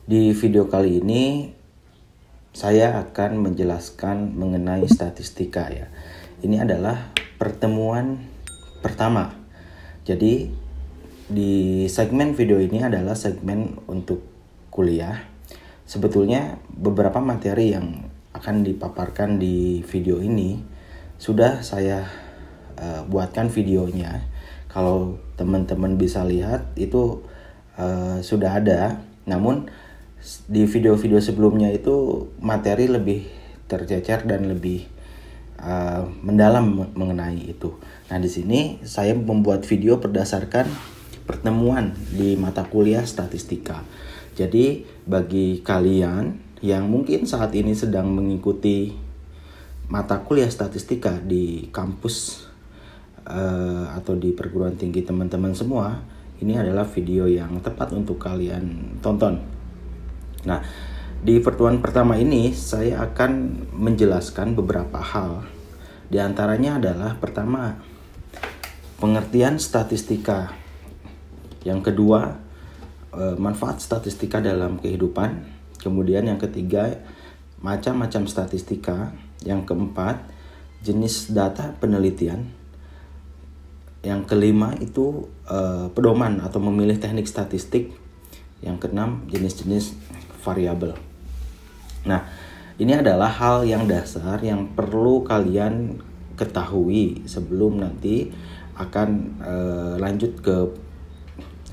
Di video kali ini saya akan menjelaskan mengenai statistika ya. Ini adalah pertemuan pertama. Jadi di segmen video ini adalah segmen untuk kuliah. Sebetulnya beberapa materi yang akan dipaparkan di video ini sudah saya buatkan videonya. Kalau teman-teman bisa lihat itu sudah ada. Namun di video-video sebelumnya itu materi lebih tercecer dan lebih mendalam mengenai itu. Nah, di sini saya membuat video berdasarkan pertemuan di mata kuliah statistika. Jadi bagi kalian yang mungkin saat ini sedang mengikuti mata kuliah statistika di kampus atau di perguruan tinggi teman-teman semua, ini adalah video yang tepat untuk kalian tonton. Nah, di pertemuan pertama ini saya akan menjelaskan beberapa hal. Di antaranya adalah pertama, pengertian statistika. Yang kedua, manfaat statistika dalam kehidupan. Kemudian yang ketiga, macam-macam statistika. Yang keempat, jenis data penelitian. Yang kelima itu pedoman atau memilih teknik statistik. Yang keenam, jenis-jenis variabel. Nah, ini adalah hal yang dasar yang perlu kalian ketahui sebelum nanti akan lanjut ke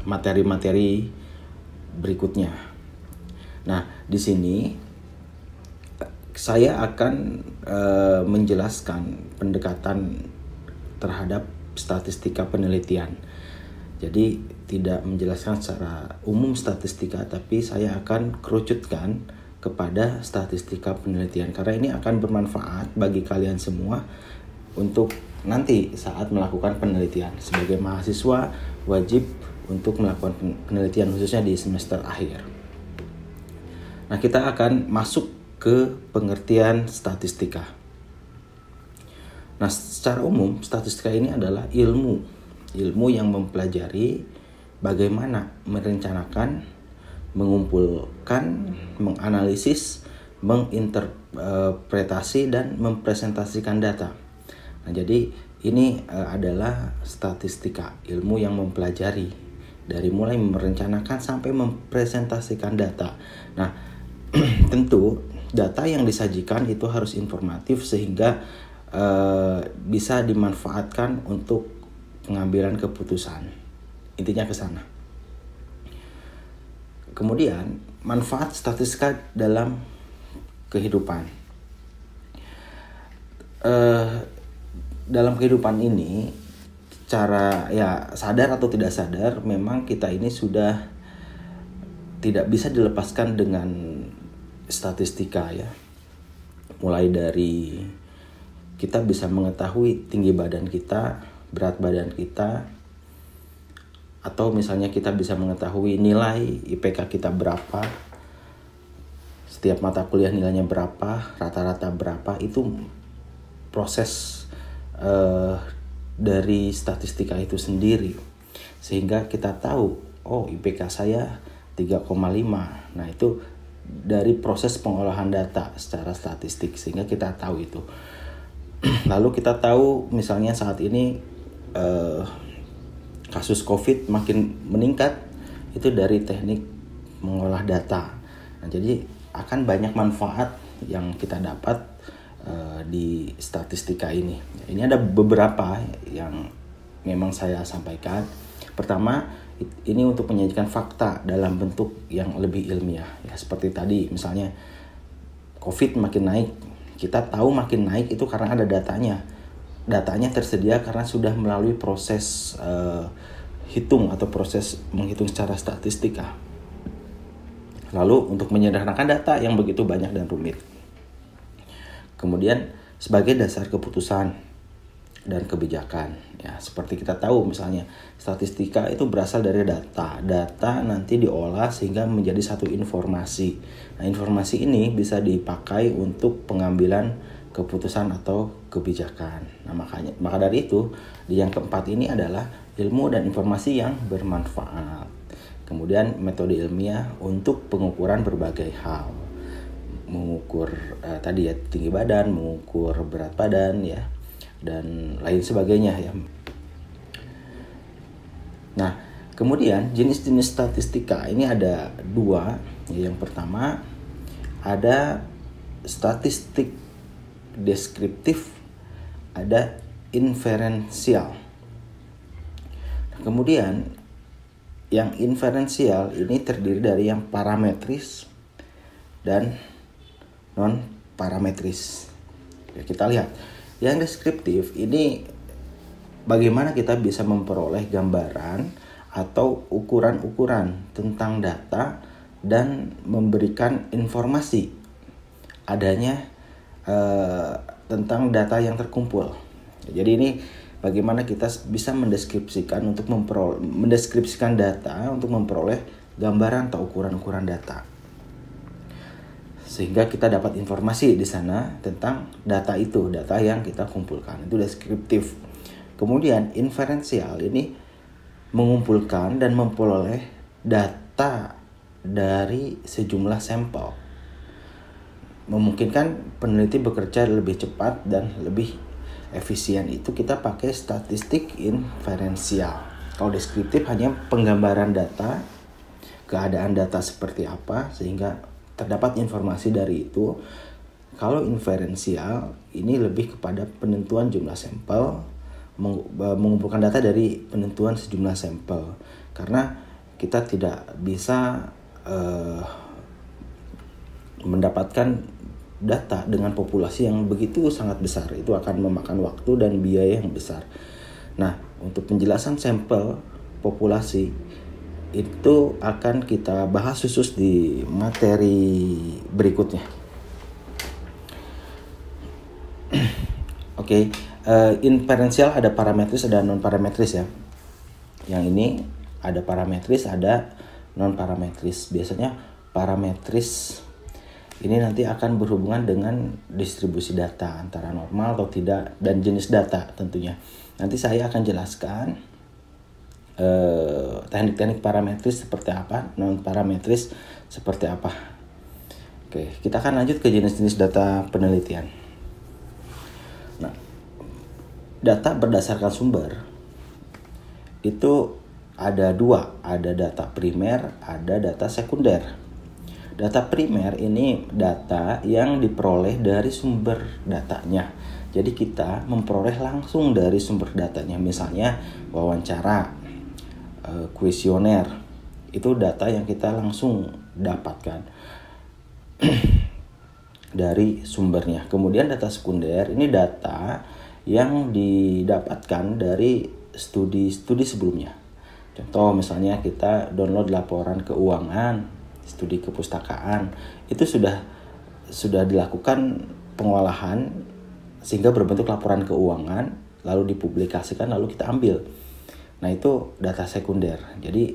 materi-materi berikutnya. Nah, di sini saya akan menjelaskan pendekatan terhadap statistika penelitian. Jadi tidak menjelaskan secara umum statistika, tapi saya akan kerucutkan kepada statistika penelitian karena ini akan bermanfaat bagi kalian semua untuk nanti saat melakukan penelitian. Sebagai mahasiswa wajib untuk melakukan penelitian khususnya di semester akhir. Nah, kita akan masuk ke pengertian statistika. Nah, secara umum statistika ini adalah ilmu yang mempelajari bagaimana merencanakan, mengumpulkan, menganalisis, menginterpretasi, dan mempresentasikan data. Nah, jadi ini adalah statistika, ilmu yang mempelajari dari mulai merencanakan sampai mempresentasikan data. Nah, tentu data yang disajikan itu harus informatif sehingga bisa dimanfaatkan untuk pengambilan keputusan. Intinya ke sana. Kemudian, manfaat statistika dalam kehidupan. Dalam kehidupan ini, cara ya sadar atau tidak sadar, memang kita ini sudah tidak bisa dilepaskan dengan statistika ya. Mulai dari kita bisa mengetahui tinggi badan kita, berat badan kita, atau misalnya kita bisa mengetahui nilai IPK kita berapa, setiap mata kuliah nilainya berapa, rata-rata berapa. Itu proses dari statistika itu sendiri, sehingga kita tahu, oh IPK saya 3,5. Nah, itu dari proses pengolahan data secara statistik, sehingga kita tahu itu. Lalu kita tahu misalnya saat ini kasus COVID makin meningkat, itu dari teknik mengolah data. Nah, jadi akan banyak manfaat yang kita dapat di statistika ini. Ini ada beberapa yang memang saya sampaikan. Pertama, ini untuk menyajikan fakta dalam bentuk yang lebih ilmiah. Ya, seperti tadi misalnya COVID makin naik, kita tahu makin naik itu karena ada datanya. Datanya tersedia karena sudah melalui proses hitung atau proses menghitung secara statistika. Lalu untuk menyederhanakan data yang begitu banyak dan rumit. Kemudian sebagai dasar keputusan dan kebijakan. Ya, seperti kita tahu misalnya statistika itu berasal dari data. Data nanti diolah sehingga menjadi satu informasi. Nah, informasi ini bisa dipakai untuk pengambilan keputusan atau kebijakan. Nah, maka dari itu, di yang keempat ini adalah ilmu dan informasi yang bermanfaat. Kemudian metode ilmiah untuk pengukuran berbagai hal. Mengukur tadi ya tinggi badan, mengukur berat badan ya, dan lain sebagainya ya. Nah, kemudian jenis-jenis statistika ini ada dua. Yang pertama ada statistik deskriptif, ada inferensial. Kemudian yang inferensial ini terdiri dari yang parametris dan non parametris. Ya, kita lihat yang deskriptif ini bagaimana kita bisa memperoleh gambaran atau ukuran-ukuran tentang data dan memberikan informasi adanya tentang data yang terkumpul. Jadi ini bagaimana kita bisa mendeskripsikan mendeskripsikan data untuk memperoleh gambaran atau ukuran-ukuran data. Sehingga kita dapat informasi di sana tentang data itu, data yang kita kumpulkan. Itu deskriptif. Kemudian inferensial ini mengumpulkan dan memperoleh data dari sejumlah sampel. Memungkinkan peneliti bekerja lebih cepat dan lebih efisien. Itu kita pakai statistik inferensial. Kalau deskriptif hanya penggambaran data, keadaan data seperti apa sehingga terdapat informasi dari itu. Kalau inferensial ini lebih kepada penentuan jumlah sampel, mengumpulkan data dari penentuan sejumlah sampel. Karena kita tidak bisa mendapatkan data dengan populasi yang begitu sangat besar. Itu akan memakan waktu dan biaya yang besar. Nah, untuk penjelasan sampel populasi itu akan kita bahas khusus di materi berikutnya. Oke, inferensial ada parametris, ada non parametris ya. Yang ini ada parametris, ada non parametris. Biasanya parametris ini nanti akan berhubungan dengan distribusi data antara normal atau tidak dan jenis data tentunya. Nanti saya akan jelaskan teknik-teknik parametris seperti apa, non parametris seperti apa. Oke, kita akan lanjut ke jenis-jenis data penelitian. Nah, data berdasarkan sumber itu ada dua, ada data primer, ada data sekunder. Data primer ini data yang diperoleh dari sumber datanya. Jadi kita memperoleh langsung dari sumber datanya. Misalnya wawancara, kuesioner, itu data yang kita langsung dapatkan dari sumbernya. Kemudian data sekunder ini data yang didapatkan dari studi-studi sebelumnya. Contoh misalnya kita download laporan keuangan, studi kepustakaan, itu sudah dilakukan pengolahan sehingga berbentuk laporan keuangan, lalu dipublikasikan, lalu kita ambil. Nah, itu data sekunder. Jadi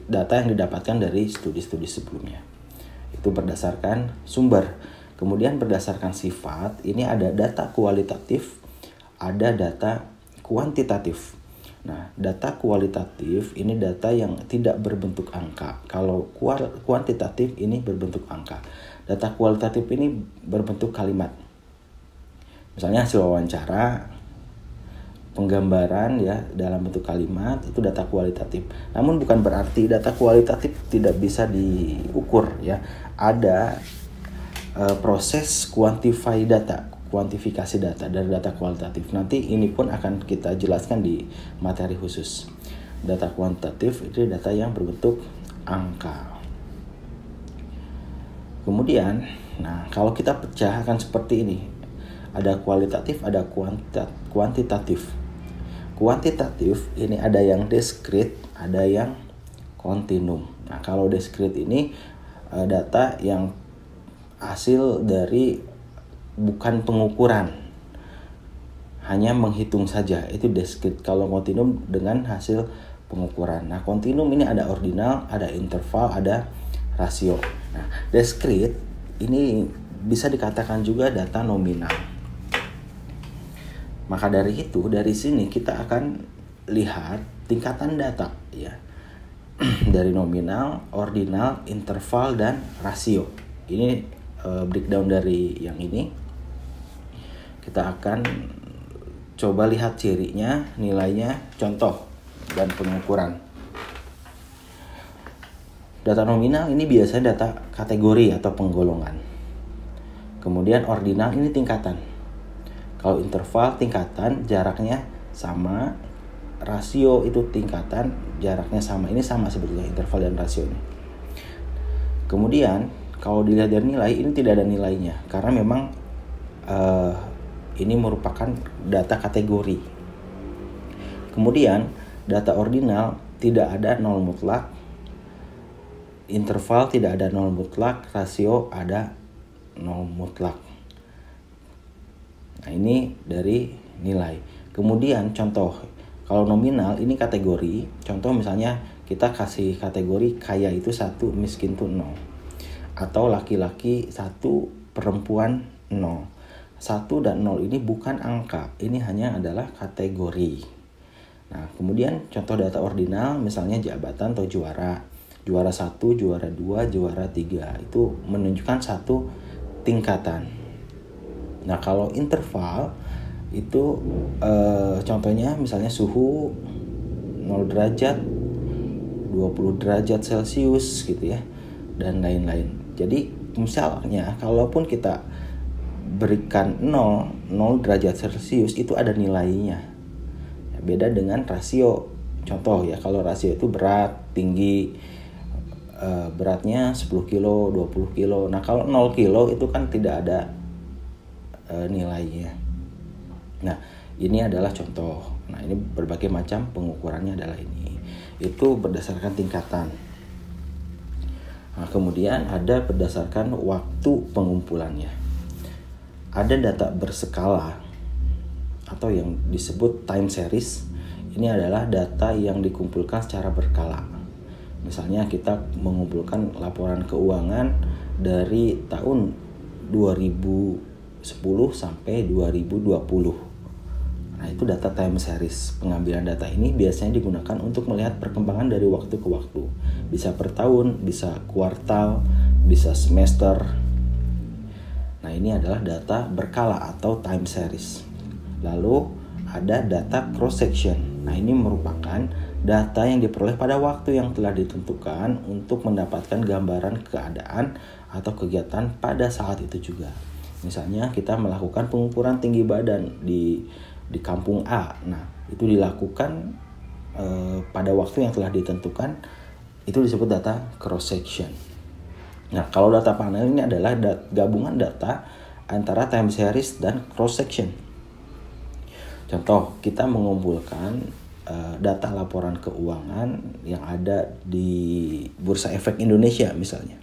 data yang didapatkan dari studi-studi sebelumnya. Itu berdasarkan sumber. Kemudian berdasarkan sifat, ini ada data kualitatif, ada data kuantitatif. Nah, data kualitatif ini data yang tidak berbentuk angka. Kalau kuantitatif ini berbentuk angka. Data kualitatif ini berbentuk kalimat. Misalnya hasil wawancara, penggambaran ya dalam bentuk kalimat, itu data kualitatif. Namun bukan berarti data kualitatif tidak bisa diukur ya. Ada proses kuantifikasi data dari data kualitatif. Nanti ini pun akan kita jelaskan di materi khusus. Data kuantitatif itu data yang berbentuk angka. Kemudian, nah kalau kita pecah akan seperti ini. Ada kualitatif, ada kuantitatif. Kuantitatif ini ada yang diskrit, ada yang kontinum. Nah, kalau diskrit ini data yang hasil dari bukan pengukuran, hanya menghitung saja, itu diskrit. Kalau kontinum dengan hasil pengukuran. Nah, kontinum ini ada ordinal, ada interval, ada rasio. Nah, diskrit ini bisa dikatakan juga data nominal. Maka dari itu, dari sini kita akan lihat tingkatan data ya. dari nominal, ordinal, interval, dan rasio. Ini breakdown dari yang ini. Kita akan coba lihat cirinya, nilainya, contoh, dan pengukuran. Data nominal ini biasanya data kategori atau penggolongan. Kemudian ordinal ini tingkatan. Kalau interval tingkatan, jaraknya sama. Rasio itu tingkatan, jaraknya sama. Ini sama sebetulnya interval dan rasio ini. Kemudian kalau dilihat dari nilai, ini tidak ada nilainya karena memang ini merupakan data kategori. Kemudian data ordinal tidak ada nol mutlak, interval tidak ada nol mutlak, rasio ada nol mutlak. Nah, ini dari nilai. Kemudian contoh, kalau nominal ini kategori. Contoh misalnya kita kasih kategori kaya itu 1, miskin itu 0. Atau laki-laki 1, perempuan 0. 1 dan 0 ini bukan angka, ini hanya adalah kategori. Nah, kemudian contoh data ordinal misalnya jabatan atau juara. Juara 1, juara 2, juara 3. Itu menunjukkan satu tingkatan. Nah, kalau interval itu contohnya misalnya suhu 0 derajat, 20 derajat Celcius gitu ya, dan lain-lain. Jadi misalnya kalaupun kita berikan 0 derajat Celcius itu ada nilainya. Beda dengan rasio. Contoh ya, kalau rasio itu berat, tinggi, beratnya 10 kilo, 20 kilo. Nah, kalau 0 kilo itu kan tidak ada nilainya. Nah, ini adalah contoh. Nah, ini berbagai macam pengukurannya adalah ini. Itu berdasarkan tingkatan. Nah, kemudian ada berdasarkan waktu pengumpulannya. Ada data berskala atau yang disebut time series. Ini adalah data yang dikumpulkan secara berkala. Misalnya kita mengumpulkan laporan keuangan dari tahun 2010 sampai 2020. Nah, itu data time series. Pengambilan data ini biasanya digunakan untuk melihat perkembangan dari waktu ke waktu. Bisa per tahun, bisa kuartal, bisa semester. Nah, ini adalah data berkala atau time series. Lalu ada data cross section. Nah, ini merupakan data yang diperoleh pada waktu yang telah ditentukan untuk mendapatkan gambaran keadaan atau kegiatan pada saat itu juga. Misalnya kita melakukan pengukuran tinggi badan di kampung A. Nah, itu dilakukan pada waktu yang telah ditentukan. Itu disebut data cross section. Nah, kalau data panel ini adalah gabungan data antara time series dan cross section. Contoh, kita mengumpulkan data laporan keuangan yang ada di Bursa Efek Indonesia misalnya.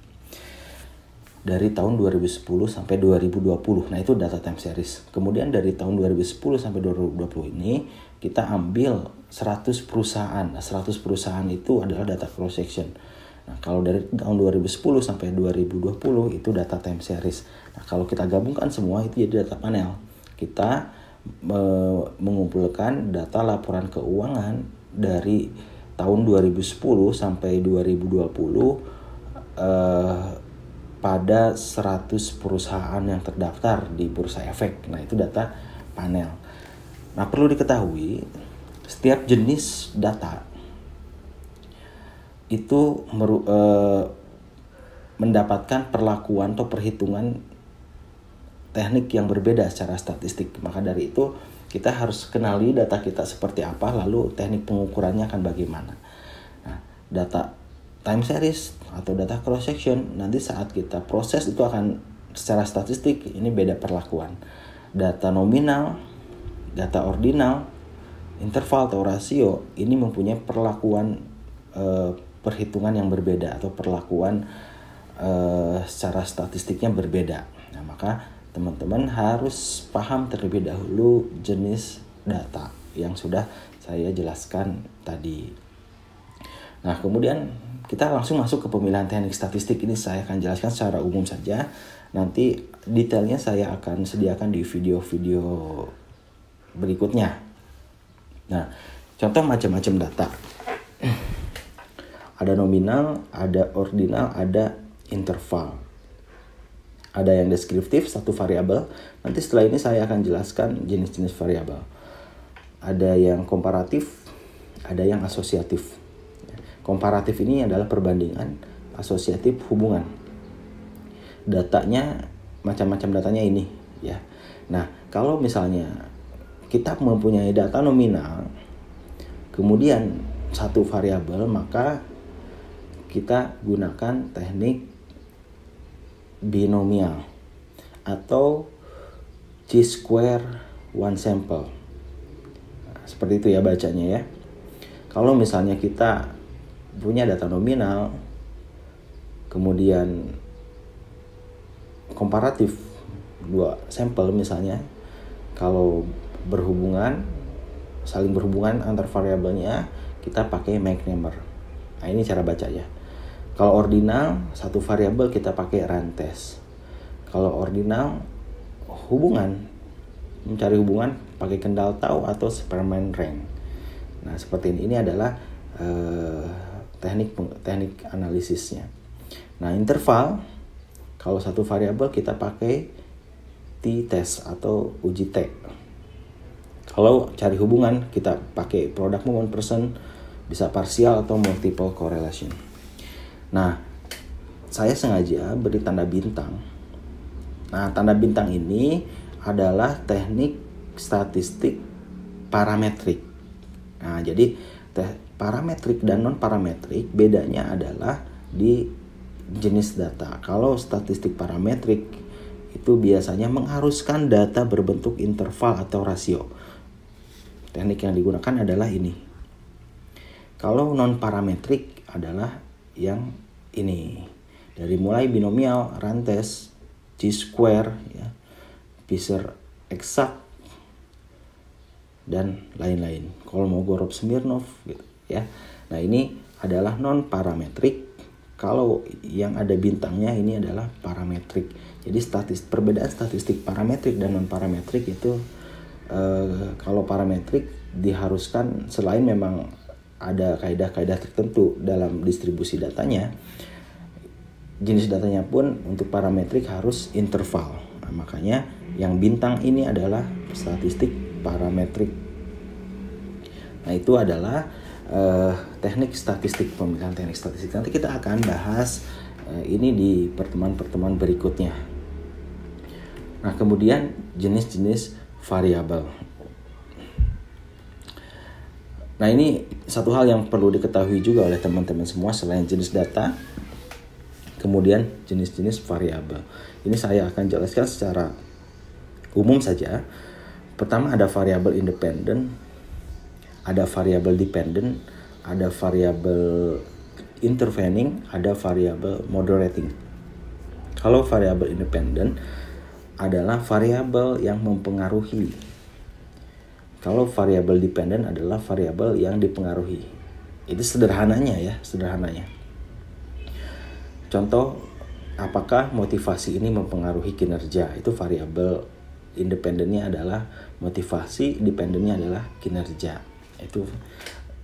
Dari tahun 2010 sampai 2020. Nah, itu data time series. Kemudian dari tahun 2010 sampai 2020 ini kita ambil 100 perusahaan. Nah, 100 perusahaan itu adalah data cross section. Nah, kalau dari tahun 2010 sampai 2020 itu data time series. Nah, kalau kita gabungkan semua itu jadi data panel. Kita mengumpulkan data laporan keuangan dari tahun 2010 sampai 2020 pada 100 perusahaan yang terdaftar di Bursa Efek. Nah, itu data panel. Nah, perlu diketahui setiap jenis data itu mendapatkan perlakuan atau perhitungan teknik yang berbeda secara statistik. Maka dari itu kita harus kenali data kita seperti apa, lalu teknik pengukurannya akan bagaimana. Nah, data time series atau data cross section nanti saat kita proses itu akan secara statistik ini beda perlakuan. Data nominal, data ordinal, interval atau rasio ini mempunyai perlakuan perhitungan yang berbeda atau perlakuan secara statistiknya berbeda. Nah, maka teman-teman harus paham terlebih dahulu jenis data yang sudah saya jelaskan tadi. Nah, kemudian kita langsung masuk ke pemilihan teknik statistik. Ini saya akan jelaskan secara umum saja. Nanti detailnya saya akan sediakan di video-video berikutnya. Nah, contoh macam-macam data. Ada nominal, ada ordinal, ada interval. Ada yang deskriptif, satu variabel. Nanti setelah ini saya akan jelaskan jenis-jenis variabel. Ada yang komparatif, ada yang asosiatif. Komparatif ini adalah perbandingan, asosiatif hubungan. Datanya, macam-macam datanya ini ya. Nah, kalau misalnya kita mempunyai data nominal, kemudian satu variabel, maka kita gunakan teknik binomial atau chi-square one sample. Nah, seperti itu ya bacanya ya. Kalau misalnya kita punya data nominal, kemudian komparatif dua sampel misalnya, kalau saling berhubungan antar variabelnya, kita pakai Mach number. Nah, ini cara baca ya. Kalau ordinal, satu variabel kita pakai rantes. Kalau ordinal, mencari hubungan pakai kendal tau atau Spearman rank. Nah, seperti ini. Ini adalah teknik analisisnya. Nah, interval, kalau satu variabel kita pakai t-test atau uji T. Kalau cari hubungan kita pakai product movement percent, bisa parsial atau multiple correlation. Nah, saya sengaja beri tanda bintang. Nah, tanda bintang ini adalah teknik statistik parametrik. Nah, jadi parametrik dan non parametrik bedanya adalah di jenis data. Kalau statistik parametrik itu biasanya mengharuskan data berbentuk interval atau rasio. Teknik yang digunakan adalah ini. Kalau non parametrik adalah yang ini, dari mulai binomial, rantes, chi-square, ya, Fisher exact, dan lain-lain. Kolmogorov-Smirnov, gitu, ya. Nah, ini adalah non parametrik. Kalau yang ada bintangnya ini adalah parametrik. Jadi perbedaan statistik parametrik dan non parametrik itu, kalau parametrik diharuskan selain memang ada kaidah-kaidah tertentu dalam distribusi datanya, jenis datanya pun untuk parametrik harus interval. Nah, makanya yang bintang ini adalah statistik parametrik. Nah, itu adalah teknik statistik, pemilihan teknik statistik. Nanti kita akan bahas ini di pertemuan-pertemuan berikutnya. Nah, kemudian jenis-jenis variabel. Nah, ini satu hal yang perlu diketahui juga oleh teman-teman semua, selain jenis data, kemudian jenis-jenis variabel. Ini saya akan jelaskan secara umum saja. Pertama ada variabel independen, ada variabel dependent, ada variabel intervening, ada variabel moderating. Kalau variabel independen adalah variabel yang mempengaruhi. Kalau variabel dependent adalah variabel yang dipengaruhi. Itu sederhananya ya, sederhananya. Contoh, apakah motivasi ini mempengaruhi kinerja? Itu variabel independennya adalah motivasi, dependennya adalah kinerja. Itu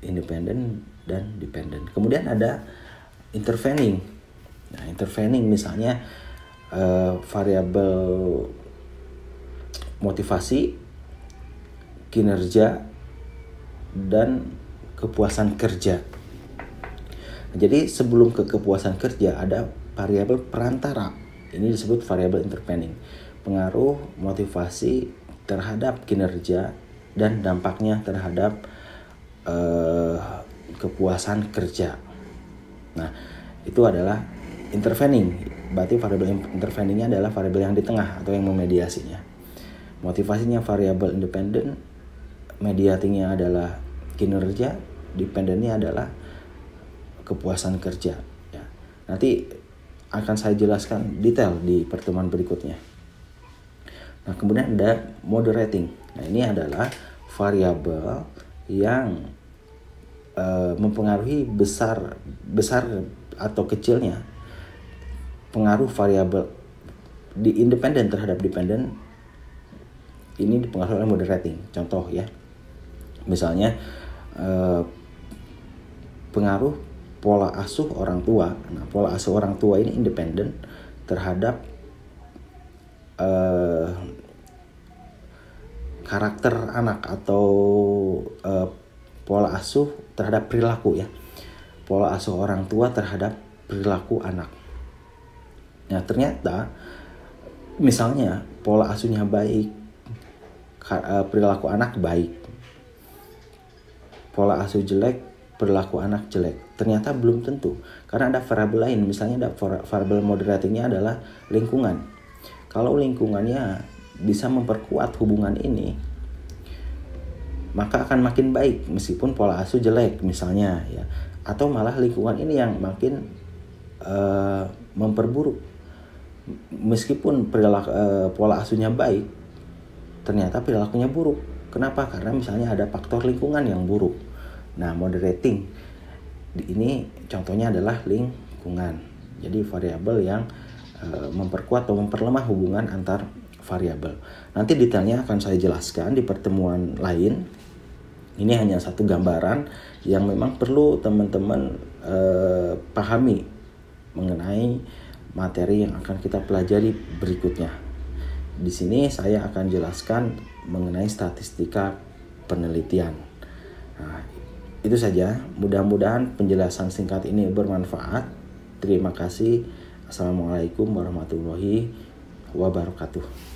independent dan dependent. Kemudian ada intervening. Nah, intervening misalnya variabel motivasi, kinerja, dan kepuasan kerja. Jadi sebelum ke kepuasan kerja ada variabel perantara. Ini disebut variabel intervening. Pengaruh motivasi terhadap kinerja dan dampaknya terhadap kepuasan kerja. Nah, itu adalah intervening. Berarti variabel interveningnya adalah variabel yang di tengah atau yang memediasinya. Motivasinya variabel independen, mediatingnya adalah kinerja, dependennya adalah kepuasan kerja. Ya. Nanti akan saya jelaskan detail di pertemuan berikutnya. Nah, kemudian ada moderating. Nah, ini adalah variabel yang mempengaruhi besar atau kecilnya pengaruh variabel di independen terhadap dependen. Ini dipengaruhi oleh moderating. Contoh ya, misalnya pengaruh pola asuh orang tua. Nah, pola asuh orang tua ini independen terhadap karakter anak atau pola asuh terhadap perilaku ya. Pola asuh orang tua terhadap perilaku anak. Nah, ternyata misalnya pola asuhnya baik, perilaku anak baik. Pola asuh jelek, perilaku anak jelek. Ternyata belum tentu, karena ada variabel lain. Misalnya ada variabel moderatingnya adalah lingkungan. Kalau lingkungannya bisa memperkuat hubungan ini, maka akan makin baik meskipun pola asuh jelek misalnya ya. Atau malah lingkungan ini yang makin memperburuk. Meskipun pola asuhnya baik, ternyata perilakunya buruk. Kenapa? Karena misalnya ada faktor lingkungan yang buruk. Nah, moderating ini contohnya adalah lingkungan. Jadi variabel yang memperkuat atau memperlemah hubungan antar variabel. Nanti detailnya akan saya jelaskan di pertemuan lain. Ini hanya satu gambaran yang memang perlu teman-teman pahami mengenai materi yang akan kita pelajari berikutnya. Di sini saya akan jelaskan mengenai statistika penelitian. Nah, itu saja. Mudah-mudahan penjelasan singkat ini bermanfaat. Terima kasih. Assalamualaikum warahmatullahi wabarakatuh.